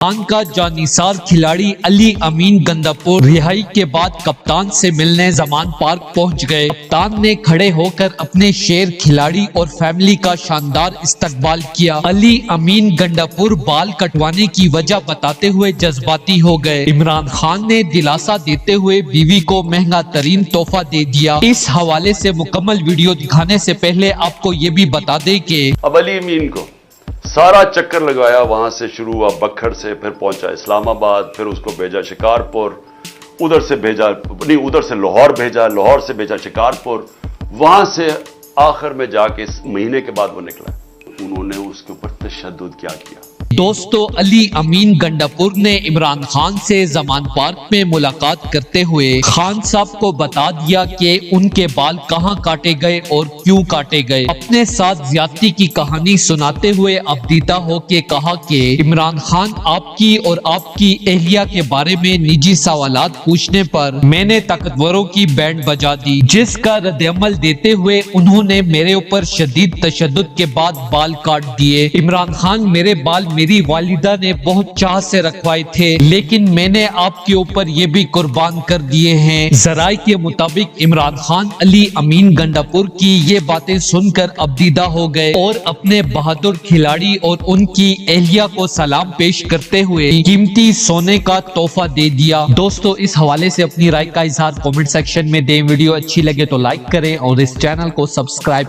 खान का जानिसार खिलाड़ी अली अमीन गंडापुर रिहाई के बाद कप्तान से मिलने जमान पार्क पहुंच गए। कप्तान ने खड़े होकर अपने शेर खिलाड़ी और फैमिली का शानदार इस्तकबाल किया। अली अमीन गंडापुर बाल कटवाने की वजह बताते हुए जज्बाती हो गए। इमरान खान ने दिलासा देते हुए बीवी को महंगा तरीन तोहफा दे दिया। इस हवाले से मुकम्मल वीडियो दिखाने से पहले आपको ये भी बता दें कि अब अली अमीन को सारा चक्कर लगाया, वहां से शुरू हुआ बखर से, फिर पहुंचा इस्लामाबाद, फिर उसको भेजा शिकारपुर, उधर से भेजा नहीं उधर से लाहौर भेजा, लाहौर से भेजा शिकारपुर, वहां से आखिर में जाके इस महीने के बाद वो निकला। उन्होंने उसके ऊपर तशद्दुद क्या किया। दोस्तों, अली अमीन गंडापुर ने इमरान खान से जमान पार्क में मुलाकात करते हुए खान साहब को बता दिया कि उनके बाल कहां काटे गए और क्यों काटे गए। अपने साथ ज्यादती की कहानी सुनाते हुए अबदीदा होके कहा कि इमरान खान, आपकी और आपकी एहलिया के बारे में निजी सवालात पूछने पर मैंने ताकतवरों की बैंड बजा दी, जिसका रद्दअमल देते हुए उन्होंने मेरे ऊपर शदीद तशद्दुद के बाद बाल काट दिए। इमरान खान, मेरे बाल मेरी वालिदा ने बहुत चाह से रखवाए थे, लेकिन मैंने आपके ऊपर ये भी कुर्बान कर दिए हैं। जराए के मुताबिक इमरान खान अली अमीन गंडापुर की ये बातें सुनकर अबदीदा हो गए और अपने बहादुर खिलाड़ी और उनकी एहलिया को सलाम पेश करते हुए कीमती सोने का तोहफा दे दिया। दोस्तों, इस हवाले से अपनी राय का इजहार कमेंट सेक्शन में दें। वीडियो अच्छी लगे तो लाइक करें और इस चैनल को सब्सक्राइब